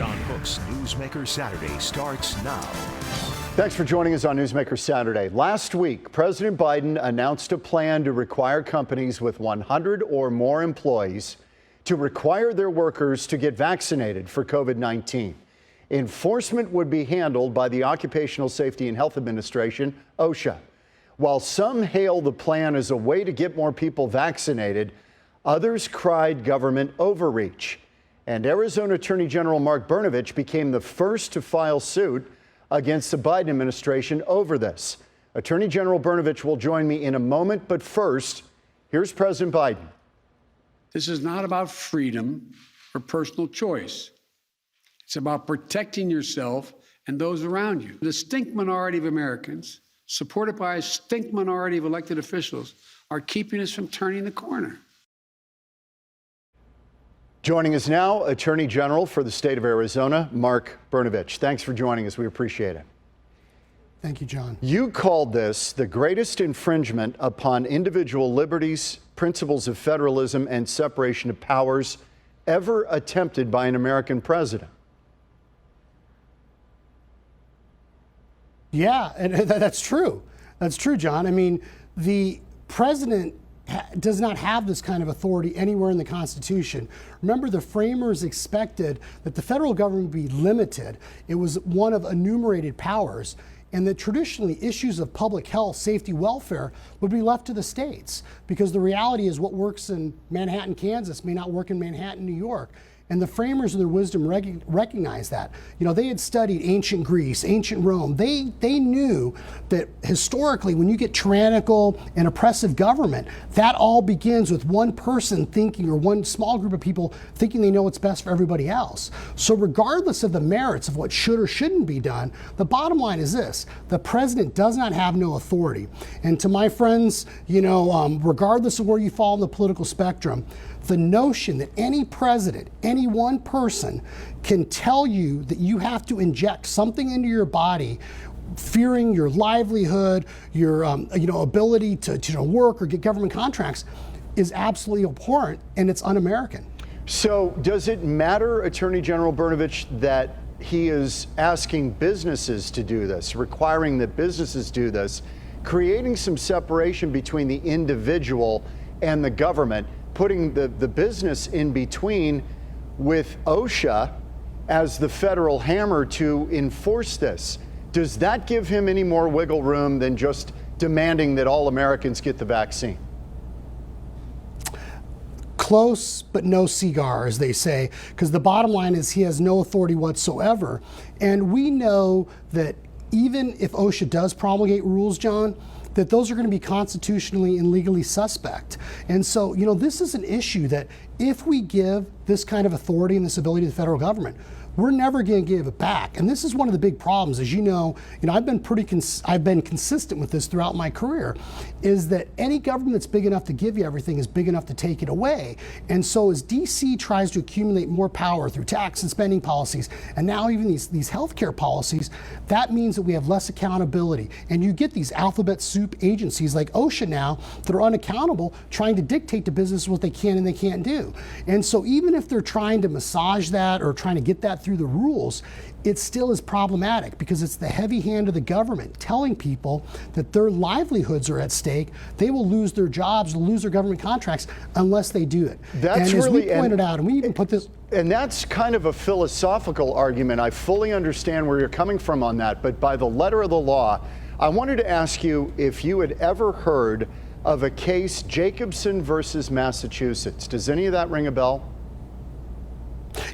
John Hook's Newsmaker Saturday starts now. Thanks for joining us on Newsmaker Saturday. Last week, President Biden announced a plan to require companies with 100 or more employees to require their workers to get vaccinated for COVID-19. Enforcement would be handled by the Occupational Safety and Health Administration, OSHA. While some hail the plan as a way to get more people vaccinated, others cried government overreach. And Arizona Attorney General Mark Brnovich became the first to file suit against the Biden administration over this. Attorney General Brnovich will join me in a moment, but first, here's President Biden. This is not about freedom or personal choice. It's about protecting yourself and those around you. The distinct minority of Americans, supported by a distinct minority of elected officials, are keeping us from turning the corner. Joining us now, Attorney General for the state of Arizona, Mark Brnovich. Thanks for joining us. We appreciate it. Thank you, John. You called this the greatest infringement upon individual liberties, principles of federalism, and separation of powers ever attempted by an American president. Yeah, and that's true. That's true, John. I mean, the president does not have this kind of authority anywhere in the Constitution. Remember, the framers expected that the federal government be limited. It was one of enumerated powers, and that traditionally issues of public health, safety, welfare would be left to the states, because the reality is what works in Manhattan, Kansas may not work in Manhattan, New York. And the framers in their wisdom recognized that. You know, they had studied ancient Greece, ancient Rome. They knew that historically, when you get tyrannical and oppressive government, that all begins with one person thinking, or one small group of people thinking they know what's best for everybody else. So regardless of the merits of what should or shouldn't be done, the bottom line is this: the president does not have no authority. And to my friends, you know, regardless of where you fall on the political spectrum, the notion that any president, any one person can tell you that you have to inject something into your body, fearing your livelihood, your ability to work or get government contracts, is absolutely abhorrent, and it's un-American. So does it matter, Attorney General Brnovich, that he is asking businesses to do this, requiring that businesses do this, creating some separation between the individual and the government, putting the business in between with OSHA as the federal hammer to enforce this? Does that give him any more wiggle room than just demanding that all Americans get the vaccine? Close, but no cigar, as they say, because the bottom line is he has no authority whatsoever. And we know that even if OSHA does promulgate rules, John, that those are going to be constitutionally and legally suspect. And so, you know, this is an issue that if we give this kind of authority and this ability to the federal government, we're never going to give it back. And this is one of the big problems. As you know, I've been consistent with this throughout my career, is that any government that's big enough to give you everything is big enough to take it away. And so as DC tries to accumulate more power through tax and spending policies, and now even these healthcare policies, that means that we have less accountability. And you get these alphabet soup agencies like OSHA now that are unaccountable, trying to dictate to businesses what they can and they can't do. And so even if they're trying to massage that or trying to get that through the rules, it still is problematic, because it's the heavy hand of the government telling people that their livelihoods are at stake. They will lose their jobs, they'll lose their government contracts unless they do it. That's and as really, we pointed out, and we even put this. And that's kind of a philosophical argument. I fully understand where you're coming from on that, but by the letter of the law, I wanted to ask you if you had ever heard of a case, Jacobson versus Massachusetts. Does any of that ring a bell?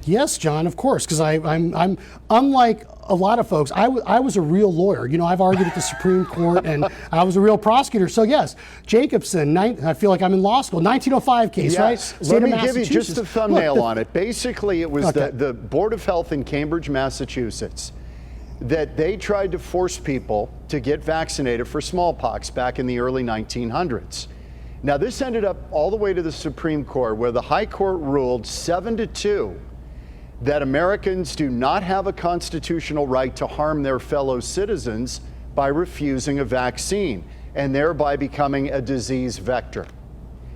Yes, John, of course, because I'm unlike a lot of folks. I was a real lawyer. You know, I've argued at the Supreme Court, and I was a real prosecutor. So yes, Jacobson. I feel like I'm in law school. 1905 case, yes. Right? Let me give you just a thumbnail on it. Basically, it was okay. the Board of Health in Cambridge, Massachusetts, that they tried to force people to get vaccinated for smallpox back in the early 1900s. Now, this ended up all the way to the Supreme Court, where the High Court ruled 7-2 that Americans do not have a constitutional right to harm their fellow citizens by refusing a vaccine and thereby becoming a disease vector.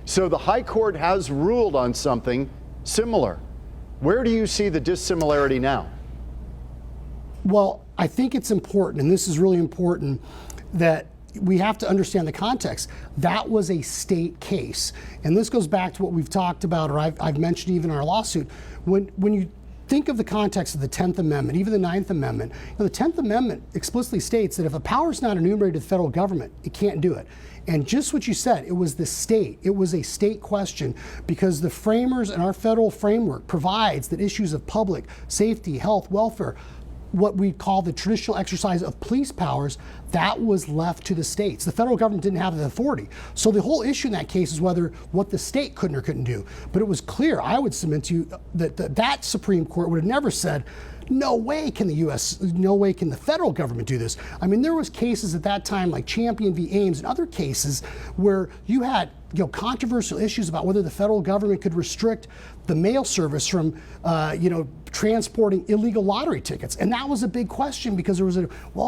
So the High Court has ruled on something similar. Where do you see the dissimilarity now? Well, I think it's important, and this is really important, that we have to understand the context. That was a state case. And this goes back to what we've talked about, or I've mentioned even in our lawsuit. When you think of the context of the 10th Amendment, even the 9th Amendment, the 10th Amendment explicitly states that if a power is not enumerated to the federal government, it can't do it. And just what you said, it was the state. It was a state question because the framers and our federal framework provides that issues of public safety, health, welfare, what we call the traditional exercise of police powers, that was left to the states. The federal government didn't have the authority. So the whole issue in that case is whether what the state couldn't or couldn't do. But it was clear, I would submit to you, that that Supreme Court would have never said, no way can the federal government do this. I mean, there was cases at that time like Champion v. Ames and other cases where you had controversial issues about whether the federal government could restrict the mail service from transporting illegal lottery tickets. And that was a big question because there was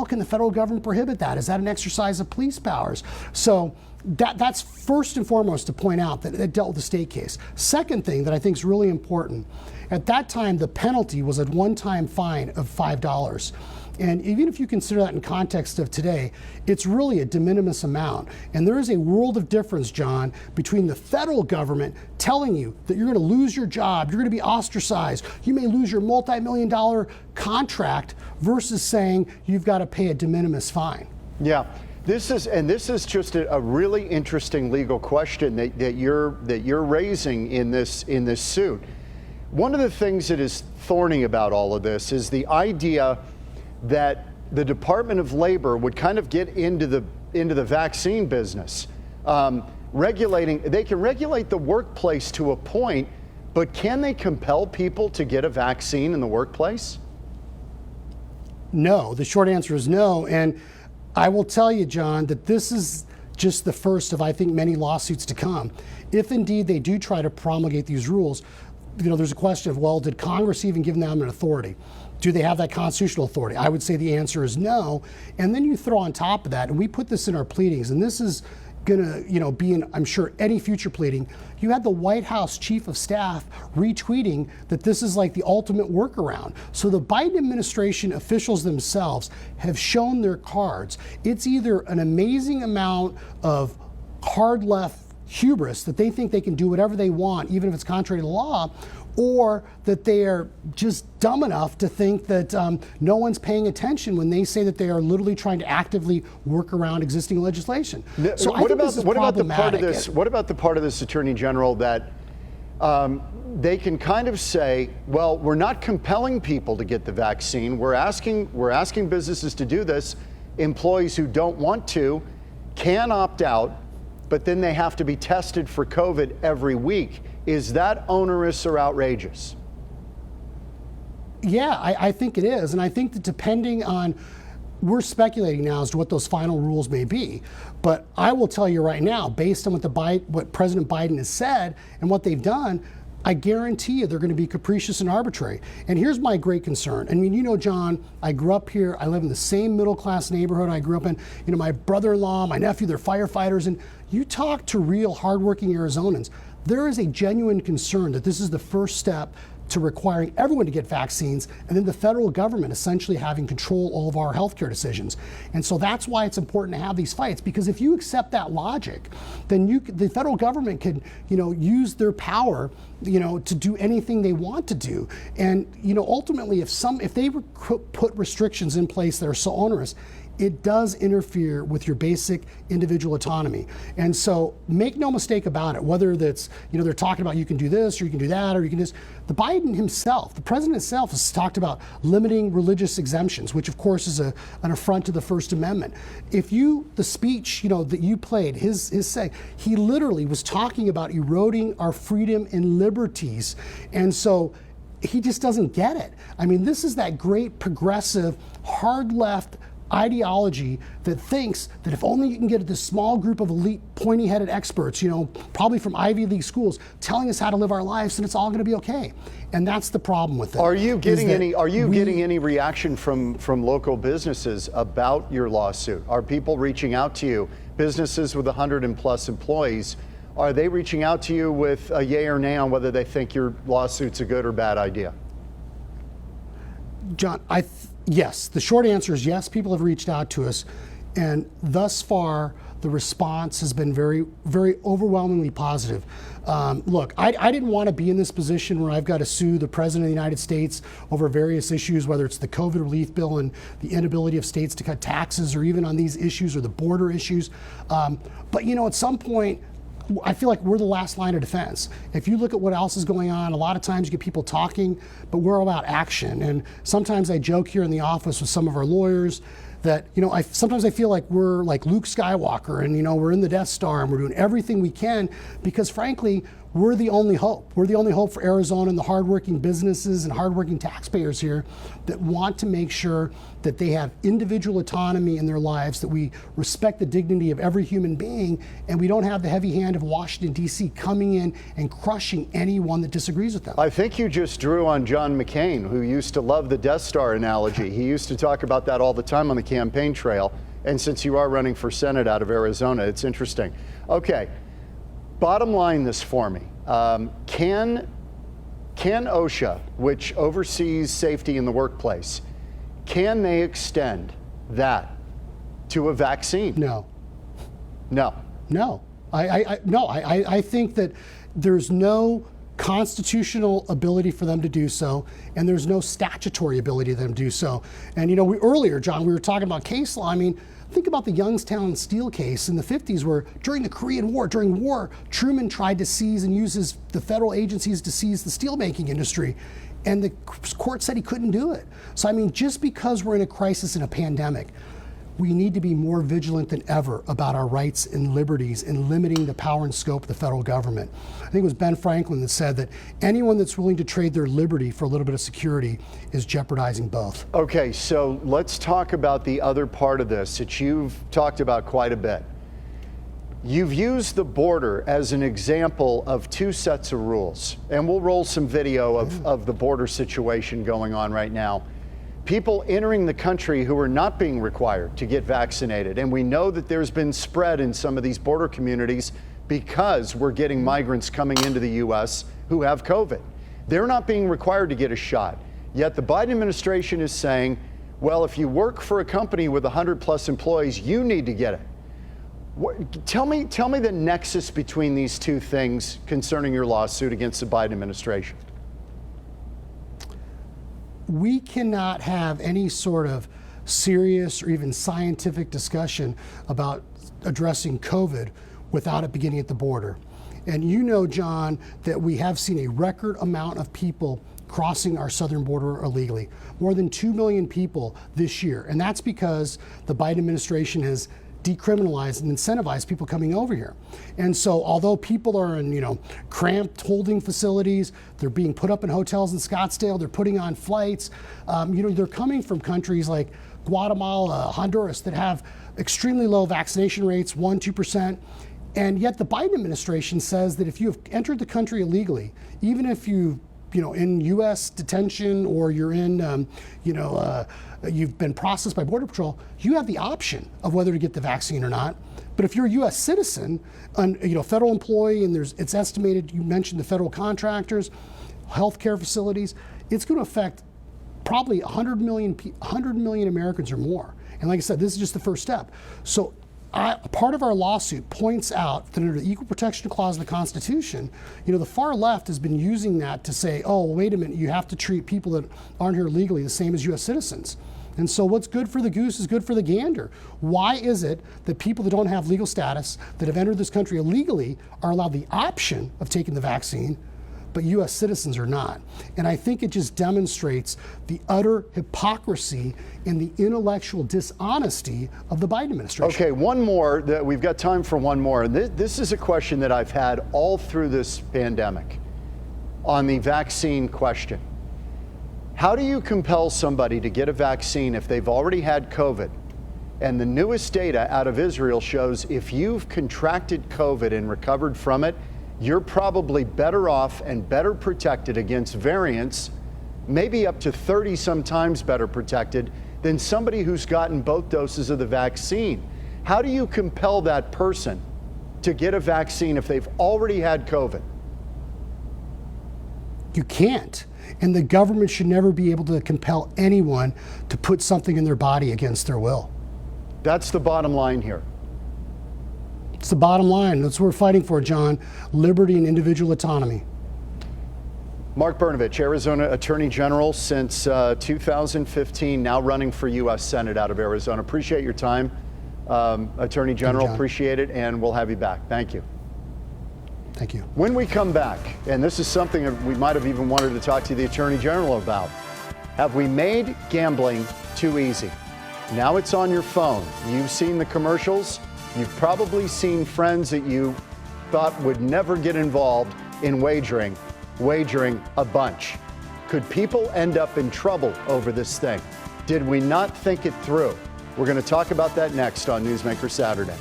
can the federal government prohibit that? Is that an exercise of police powers? So that's first and foremost to point out that it dealt with the state case. Second thing that I think is really important, at that time the penalty was a one-time fine of $5. And even if you consider that in context of today, it's really a de minimis amount. And there is a world of difference, John, between the federal government telling you that you're going to lose your job, you're going to be ostracized, you may lose your multi-million-dollar contract, versus saying you've got to pay a de minimis fine. Yeah. This is just a really interesting legal question that you're raising in this suit. One of the things that is thorny about all of this is the idea that the Department of Labor would kind of get into the vaccine business. They can regulate the workplace to a point, but can they compel people to get a vaccine in the workplace? No, the short answer is no. And I will tell you, John, that this is just the first of, I think, many lawsuits to come. If indeed they do try to promulgate these rules, there's a question of, well, did Congress even give them an authority? Do they have that constitutional authority? I would say the answer is no. And then you throw on top of that, and we put this in our pleadings, and this is gonna, be in, I'm sure, any future pleading. You had the White House chief of staff retweeting that this is like the ultimate workaround. So the Biden administration officials themselves have shown their cards. It's either an amazing amount of hard left hubris that they think they can do whatever they want, even if it's contrary to law, or that they are just dumb enough to think that no one's paying attention when they say that they are literally trying to actively work around existing legislation. So what about the part of this Attorney General that they can kind of say, well, we're not compelling people to get the vaccine. We're asking businesses to do this. Employees who don't want to can opt out, but then they have to be tested for COVID every week. Is that onerous or outrageous? Yeah, I think it is. And I think that depending on, we're speculating now as to what those final rules may be. But I will tell you right now, based on what President Biden has said and what they've done, I guarantee you they're going to be capricious and arbitrary. And here's my great concern. I mean, John, I grew up here. I live in the same middle-class neighborhood I grew up in. My brother-in-law, my nephew, they're firefighters. And you talk to real hardworking Arizonans, there is a genuine concern that this is the first step to requiring everyone to get vaccines, and then the federal government essentially having control all of our healthcare decisions. And so that's why it's important to have these fights, because if you accept that logic, then the federal government can, use their power, to do anything they want to do. And, ultimately, if they put restrictions in place that are so onerous, it does interfere with your basic individual autonomy. And so make no mistake about it, whether that's, they're talking about you can do this or you can do that or you can do this. The Biden himself, the president himself, has talked about limiting religious exemptions, which of course is an affront to the First Amendment. The speech, that you played, his saying, he literally was talking about eroding our freedom and liberties. And so he just doesn't get it. I mean, this is that great progressive, hard left ideology that thinks that if only you can get this small group of elite, pointy-headed experts, probably from Ivy League schools, telling us how to live our lives, and it's all going to be okay. And that's the problem with it. Are you getting any reaction from local businesses about your lawsuit? Are people reaching out to you? Businesses with 100 and plus employees, are they reaching out to you with a yay or nay on whether they think your lawsuit's a good or bad idea? John, yes, the short answer is yes, people have reached out to us, and thus far, the response has been very, very overwhelmingly positive. Look, I didn't want to be in this position where I've got to sue the President of the United States over various issues, whether it's the COVID relief bill and the inability of states to cut taxes, or even on these issues or the border issues. But, you know, at some point, I feel like we're the last line of defense. If you look at what else is going on, a lot of times you get people talking, but we're about action. And sometimes I joke here in the office with some of our lawyers that, you know, sometimes I feel like we're like Luke Skywalker, and, you know, we're in the Death Star and we're doing everything we can because, frankly, we're the only hope. We're the only hope for Arizona and the hardworking businesses and hardworking taxpayers here that want to make sure that they have individual autonomy in their lives, that we respect the dignity of every human being, and we don't have the heavy hand of Washington, D.C. coming in and crushing anyone that disagrees with them. I think you just drew on John McCain, who used to love the Death Star analogy. He used to talk about that all the time on the campaign trail. And since you are running for Senate out of Arizona, it's interesting. Okay. Bottom line this for me. Can OSHA, which oversees safety in the workplace, can they extend that to a vaccine? No. No. No. I think that there's no constitutional ability for them to do so, and there's no statutory ability for them to do so. And, you know, earlier, John, we were talking about case law. I mean, think about the Youngstown steel case in the 50s, where during the Korean War, Truman tried to seize and use the federal agencies to seize the steelmaking industry. And the court said he couldn't do it. So, I mean, just because we're in a crisis and a pandemic, we need to be more vigilant than ever about our rights and liberties and limiting the power and scope of the federal government. I think it was Ben Franklin that said that anyone that's willing to trade their liberty for a little bit of security is jeopardizing both. Okay, so let's talk about the other part of this that you've talked about quite a bit. You've used the border as an example of two sets of rules, and we'll roll some video of the border situation going on right now. People entering the country who are not being required to get vaccinated. And we know that there's been spread in some of these border communities because we're getting migrants coming into the U.S. who have COVID. They're not being required to get a shot. Yet the Biden administration is saying, well, if you work for a company with 100+ employees, you need to get it. Tell me the nexus between these two things concerning your lawsuit against the Biden administration. We cannot have any sort of serious or even scientific discussion about addressing COVID without it beginning at the border. And you know, John, that we have seen a record amount of people crossing our southern border illegally. More than 2 million people this year. And that's because the Biden administration has decriminalize and incentivize people coming over here. And so although people are in, you know, cramped holding facilities, they're being put up in hotels in Scottsdale, they're putting on flights, you know, they're coming from countries like Guatemala, Honduras that have extremely low vaccination rates, 1-2%. And yet the Biden administration says that if you have entered the country illegally, even if you know, in U.S. detention or you're in, you've been processed by Border Patrol, you have the option of whether to get the vaccine or not. But if you're a U.S. citizen, you know, federal employee, and it's estimated, you mentioned the federal contractors, healthcare facilities, it's going to affect probably 100 million Americans or more. And like I said, this is just the first step. So part of our lawsuit points out that under the Equal Protection Clause of the Constitution, you know, the far left has been using that to say, oh, wait a minute, you have to treat people that aren't here legally the same as U.S. citizens. And so what's good for the goose is good for the gander. Why is it that people that don't have legal status, that have entered this country illegally, are allowed the option of taking the vaccine, but U.S. citizens are not? And I think it just demonstrates the utter hypocrisy and the intellectual dishonesty of the Biden administration. Okay, one more. We've got time for one more. This is a question that I've had all through this pandemic on the vaccine question. How do you compel somebody to get a vaccine if they've already had COVID? And the newest data out of Israel shows if you've contracted COVID and recovered from it, you're probably better off and better protected against variants, maybe up to 30 sometimes better protected than somebody who's gotten both doses of the vaccine. How do you compel that person to get a vaccine if they've already had COVID? You can't. And the government should never be able to compel anyone to put something in their body against their will. That's the bottom line here. It's the bottom line. That's what we're fighting for, John. Liberty and individual autonomy. Mark Brnovich, Arizona Attorney General since 2015, now running for U.S. Senate out of Arizona. Appreciate your time, Attorney General. Appreciate it, and we'll have you back. Thank you. Thank you. When we come back, and this is something that we might have even wanted to talk to the Attorney General about, have we made gambling too easy? Now it's on your phone. You've seen the commercials. You've probably seen friends that you thought would never get involved in wagering a bunch. Could people end up in trouble over this thing? Did we not think it through? We're going to talk about that next on Newsmaker Saturday.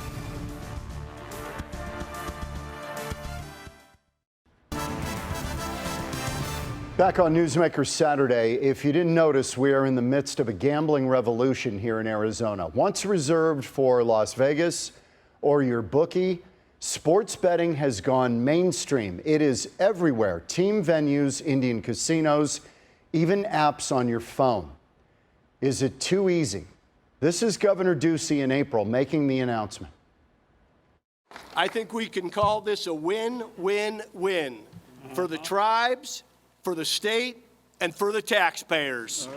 Back on Newsmaker Saturday, if you didn't notice, we are in the midst of a gambling revolution here in Arizona. Once reserved for Las Vegas or your bookie, sports betting has gone mainstream. It is everywhere. Team venues, Indian casinos, even apps on your phone. Is it too easy? This is Governor Ducey in April making the announcement. I think we can call this a win-win-win for the tribes, for the state, and for the taxpayers.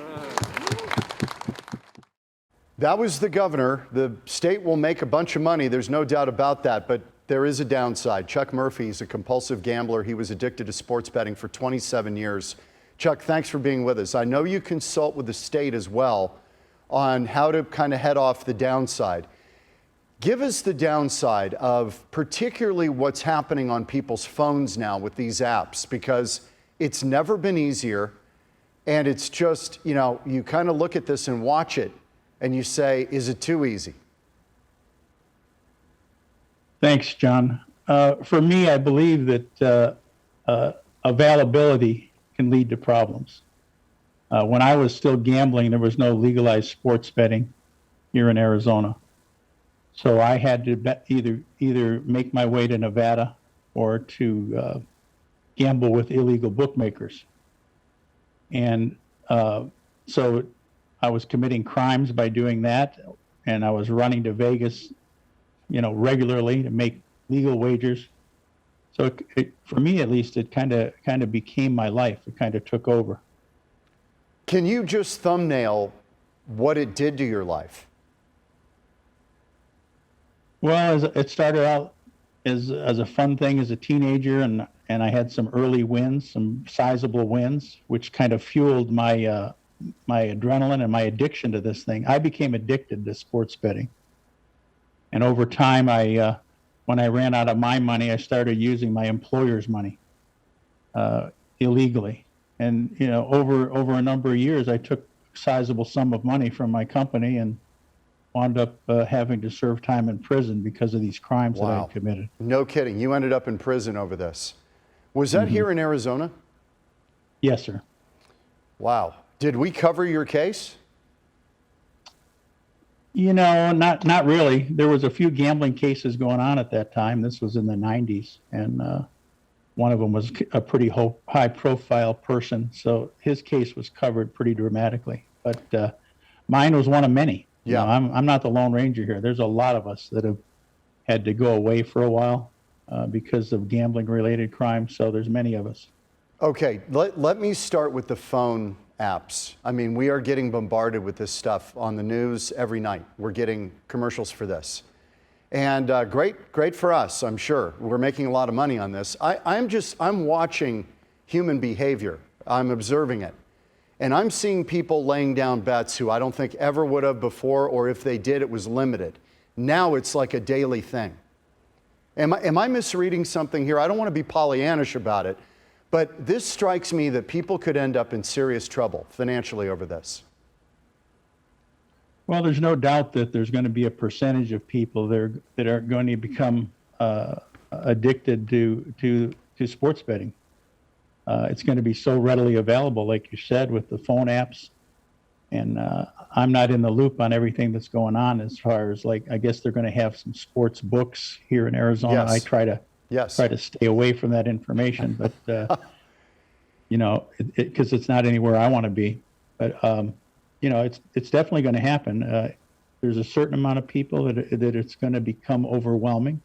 That was the governor. The state will make a bunch of money. There's no doubt about that, but there is a downside. Chuck Murphy is a compulsive gambler. He was addicted to sports betting for 27 years. Chuck, thanks for being with us. I know you consult with the state as well on how to kind of head off the downside. Give us the downside of particularly what's happening on people's phones now with these apps, because it's never been easier, and it's just, you know, you kind of look at this and watch it, and you say, is it too easy? Thanks, John. For me, I believe that availability can lead to problems. When I was still gambling, there was no legalized sports betting here in Arizona. So I had to either make my way to Nevada or to gamble with illegal bookmakers. And so I was committing crimes by doing that, and I was running to Vegas, you know, regularly to make legal wagers. So for me, at least, it kind of became my life. It kind of took over. Can you just thumbnail what it did to your life? Well, it started out as a fun thing as a teenager, and I had some early wins, some sizable wins, which kind of fueled my my adrenaline and my addiction to this thing. I became addicted to sports betting, and over time, when I ran out of my money, I started using my employer's money illegally. And you know, over a number of years, I took a sizable sum of money from my company and wound up having to serve time in prison because of these crimes that I had committed. No kidding. You ended up in prison over this. Was that here in Arizona? Yes, sir. Wow. Did we cover your case? You know, not really. There was a few gambling cases going on at that time. This was in the 90s, and one of them was a pretty high-profile person, so his case was covered pretty dramatically. But mine was one of many. Yeah. You know, I'm not the Lone Ranger here. There's a lot of us that have had to go away for a while because of gambling-related crimes, so there's many of us. Okay, let me start with the phone apps. I mean, we are getting bombarded with this stuff on the news every night. We're getting commercials for this. And great for us, I'm sure. We're making a lot of money on this. I'm watching human behavior. I'm observing it. And I'm seeing people laying down bets who I don't think ever would have before, or if they did, it was limited. Now it's like a daily thing. Am I misreading something here? I don't want to be Pollyannish about it, but this strikes me that people could end up in serious trouble financially over this. Well, there's no doubt that there's going to be a percentage of people that are going to become addicted to sports betting. It's going to be so readily available, like you said, with the phone apps. And I'm not in the loop on everything that's going on as far as, like, I guess they're going to have some sports books here in Arizona. Yes. I try to stay away from that information. But because it's not anywhere I want to be. But it's definitely going to happen. There's a certain amount of people that it's going to become overwhelming,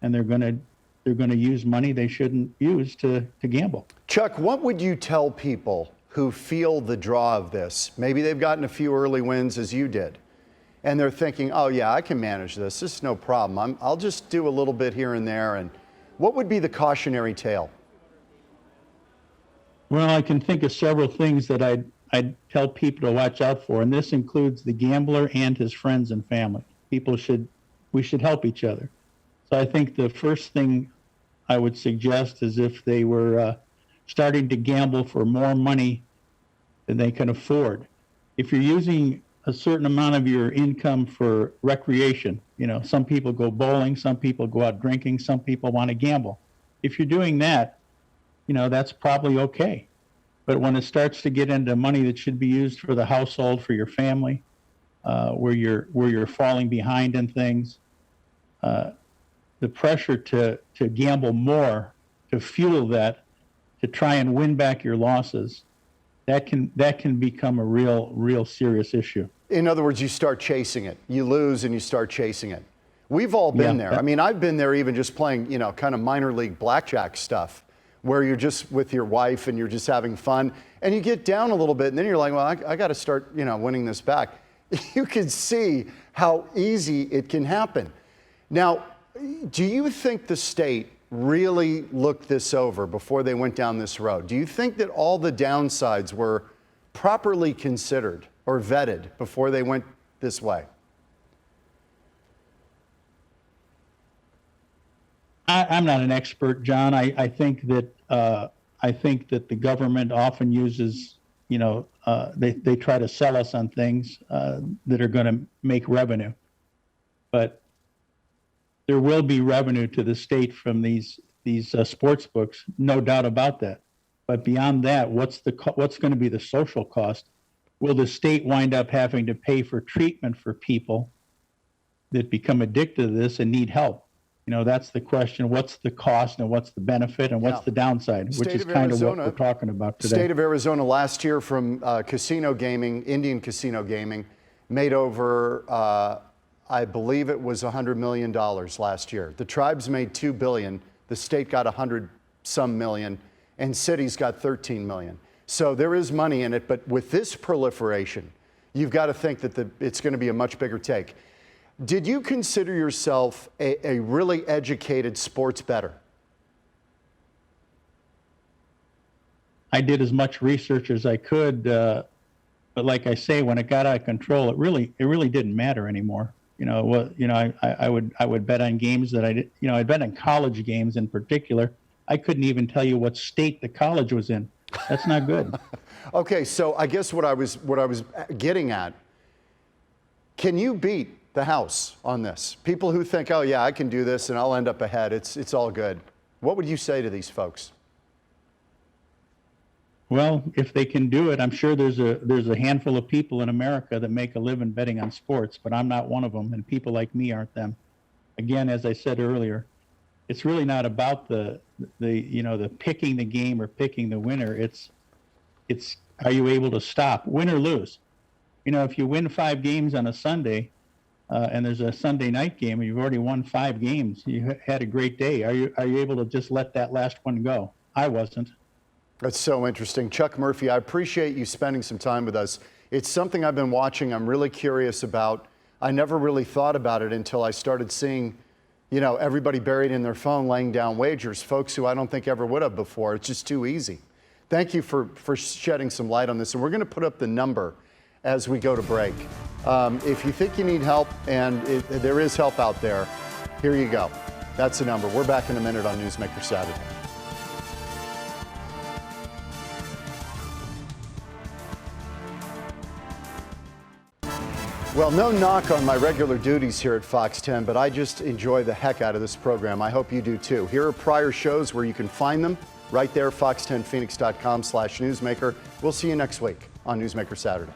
and they're going to use money they shouldn't use to gamble. Chuck, what would you tell people who feel the draw of this? Maybe they've gotten a few early wins as you did, and they're thinking, oh yeah, I can manage this. This is no problem. I'll just do a little bit here and there. And what would be the cautionary tale? Well, I can think of several things that I'd tell people to watch out for, and this includes the gambler and his friends and family. We should help each other. So I think the first thing I would suggest is if they were starting to gamble for more money than they can afford. If you're using a certain amount of your income for recreation, some people go bowling, some people go out drinking, some people want to gamble. If you're doing that, that's probably okay. But when it starts to get into money that should be used for the household, for your family, where you're falling behind in things, the pressure to gamble more, to fuel that, to try and win back your losses, that can become a real serious issue. In other words, you start chasing it. You lose and you start chasing it. We've all been there. I mean, I've been there even just playing, kind of minor league blackjack stuff, where you're just with your wife and you're just having fun, and you get down a little bit, and then you're like, well, I got to start, winning this back. You can see how easy it can happen. Now, do you think the state really looked this over before they went down this road? Do you think that all the downsides were properly considered or vetted before they went this way? I'm not an expert, John. I think that the government often uses, they try to sell us on things that are going to make revenue, but there will be revenue to the state from these sports books, no doubt about that. But beyond that, what's going to be the social cost? Will the state wind up having to pay for treatment for people that become addicted to this and need help? That's the question. What's the cost and what's the benefit and what's the downside, which is kind of what we're talking about today. State of Arizona last year from casino gaming, Indian casino gaming, made over, I believe it was $100 million last year. The tribes made $2 billion. The state got 100 some million, and cities got 13 million. So there is money in it, but with this proliferation, you've got to think that it's going to be a much bigger take. Did you consider yourself a really educated sports bettor? I did as much research as I could, but like I say, when it got out of control, it really didn't matter anymore. I would bet on games that I did. I bet on college games in particular. I couldn't even tell you what state the college was in. That's not good. Okay, so I guess what I was getting at, can you beat the House on this? People who think, oh yeah, I can do this and I'll end up ahead. It's all good. What would you say to these folks? Well, if they can do it, I'm sure there's a handful of people in America that make a living betting on sports, but I'm not one of them, and people like me aren't them. Again, as I said earlier, it's really not about the picking the game or picking the winner. It's are you able to stop, win or lose? If you win 5 games on a Sunday, and there's a Sunday night game, and you've already won 5 games, you had a great day. Are you able to just let that last one go? I wasn't. That's so interesting. Chuck Murphy, I appreciate you spending some time with us. It's something I've been watching. I'm really curious about. I never really thought about it until I started seeing, everybody buried in their phone laying down wagers, folks who I don't think ever would have before. It's just too easy. Thank you for shedding some light on this. And we're going to put up the number as we go to break. If you think you need help, and there is help out there, here you go. That's the number. We're back in a minute on Newsmaker Saturday. Well, no knock on my regular duties here at Fox 10, but I just enjoy the heck out of this program. I hope you do too. Here are prior shows where you can find them right there, fox10phoenix.com/newsmaker. We'll see you next week on Newsmaker Saturday.